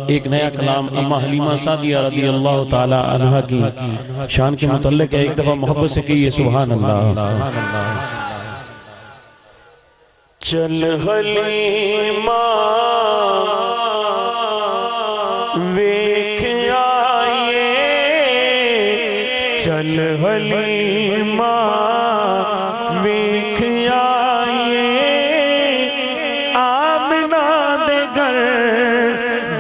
ایک نیا کلام اماں حلیمہ سعدیہ رضی اللہ تعالی عنہ کی شان کے متعلق ہے، ایک دفعہ محبت سے کہیے سبحان اللہ۔ چل حلیمہ ویکھ آئیے، چل حلیمہ ویکھ آئیے، آمنہ دے گھر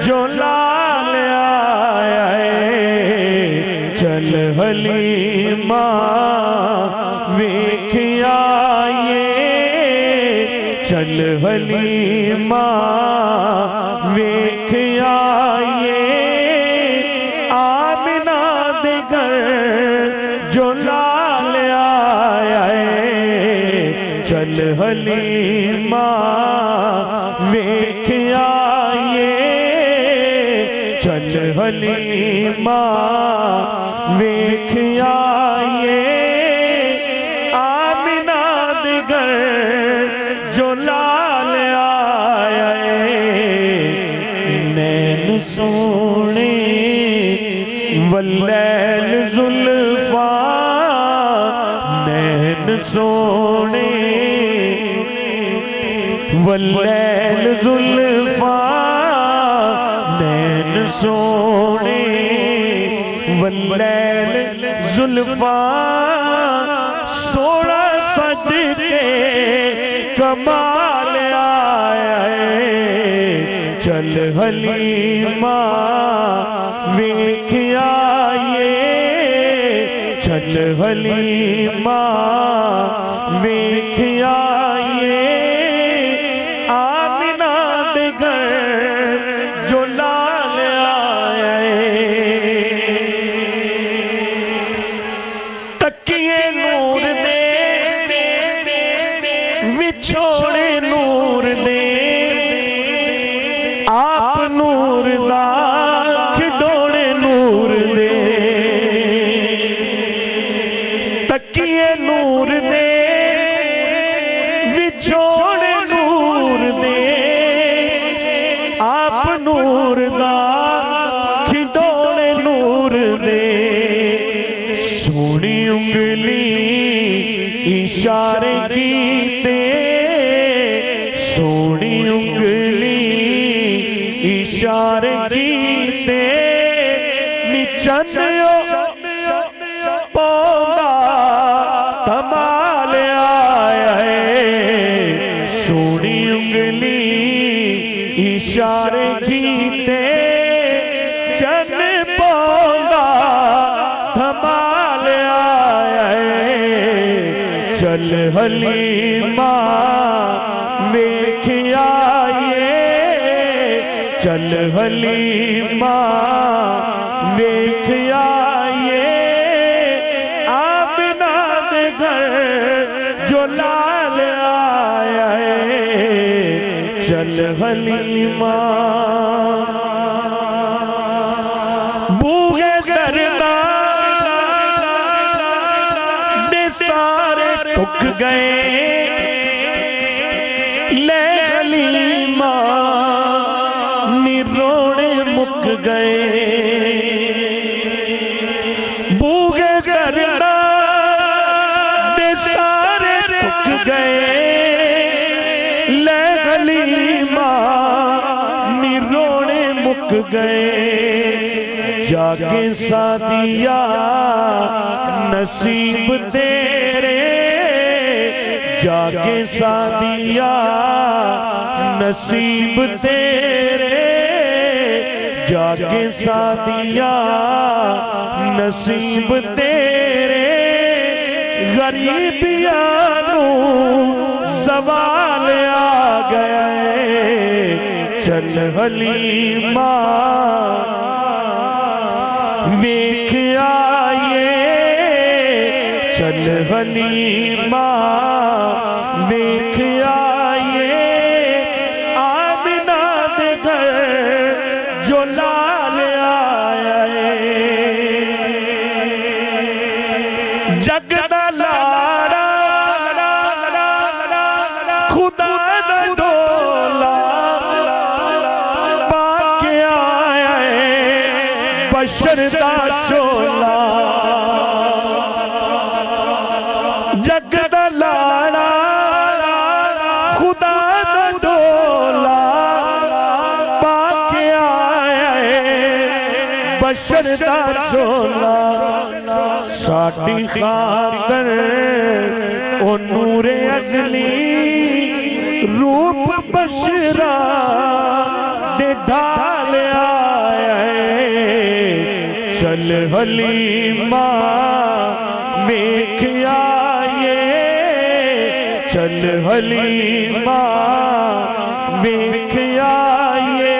جو لال آیا ہے، چل حلیمہ ویکھ آئیے، چل حلیمہ ویکھ آئیے، آمنہ دے گھر جو لال آیا ہے، چل حلیمہ ویکھ آئیے، چل حلیمہ ویکھ آئیے، آمنہ دے گھر جو لال آیا ہے، نین سونے واللیل زلفاں، نین سونے واللیل زلفاں، نین سونے واللیل زلفاں، سوڑا سج کے کمال آیا ہے، چل حلیمہ ویکھ آئیے، چل حلیمہ ویکھ آئیے، آمنہ دے گھر جو لال آیا ہے، تکیے نور دے وچھوڑے نور دے، آپ نور دا کھڈوڑے نور دے، تکیے نور دے وچھوڑے نور دے، آپ نور دا کھڈوڑے نور دے، سونی انگلی اشارے کیتے، سونی انگلی اشارے کیتے، نچندیو پوندا کمال آیا ہے، سونی انگلی اشارے کیتے، چند پوندا کمال آیا ہے، چل حلیمہ ویکھ آئیے، چل حلیمہ ویکھ آئیے، آمنہ دے گھر جو لال آیا ہے، چل حلیمہ بوئے دردا دے سارے ٹک گئے، لے حلیمہ روڑے مک گئے، بوئے دردا دے سارے ٹک گئے، لے حلیمہ روڑے مک گئے، جاگے سعدیہ نصیب تیرے، جاگے سعدیہ نصیب تیرے، جاگے سعدیہ نصیب تیرے، غریبیانو زوال آ گئے، چل حلیمہ ویکھ آئیے، چل حلیمہ ویکھ آئیے، آمنہ دے گھر جو لال آیا ہے، جگ دا لاڑا خدا دا ڈولا پا کے آیا بشر دا شولا جگ دا لاڑا خدا دا ڈولا پاک آیا ہے بشر دا شولا ساڑی خاطر او نور ازلی روپ بشرا دے ڈھال آیا ہے چل حلیمہ ویکھ آئے چل حلیمہ ویکھ آئے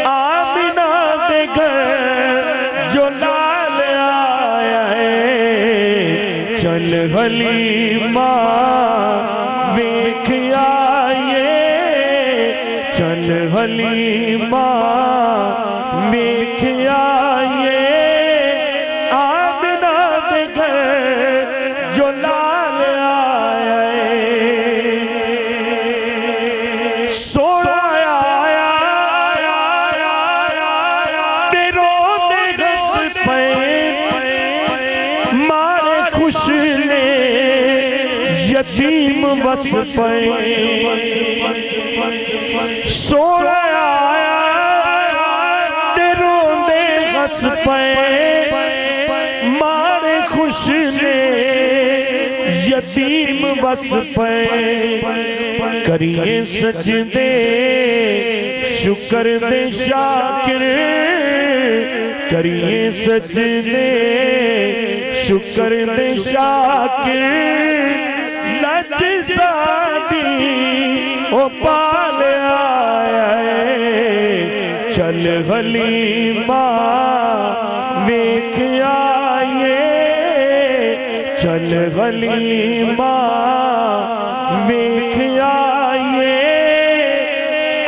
آمنہ دے گھر جو لال آیا ہے چل حلیمہ ویکھ آئے چل حلیمہ ویکھ آئے آمنہ دے گھر جو لال آیا ہے سوڑا آیا تیروں دے غص پہ مارے خوش نے یتیم بس پہ سوڑا آیا تیروں دے غص پہ مارے خوش نے یتیم بس پہ کریے سجدے شکر دے شاکر کریے سجدے شکر دے شاکر لج زادی او پال آیا ہے چل حلیمہ ویکھ آئے چل حلیمہ ویکھ آئے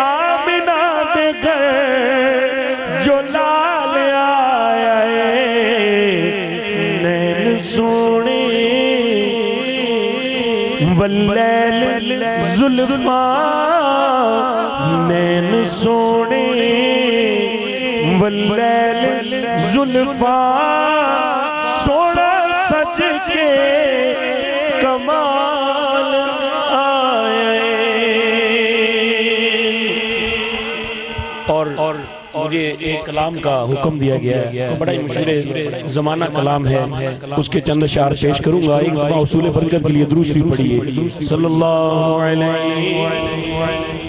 آمنہ دے گھر جو لال آیا ہے نین سونے واللیل ظلماں نین سونے واللیل ظلماں سونا سج کے کمال آئے اور مجھے ایک کلام کا حکم دیا گیا ہے بڑا ہی مشہور زمانہ کلام ہے اس کے چند اشعار پیش کروں گا ایک دفعہ اصول برکت کے لیے درود شریف پڑھیے صلی اللہ علیہ وسلم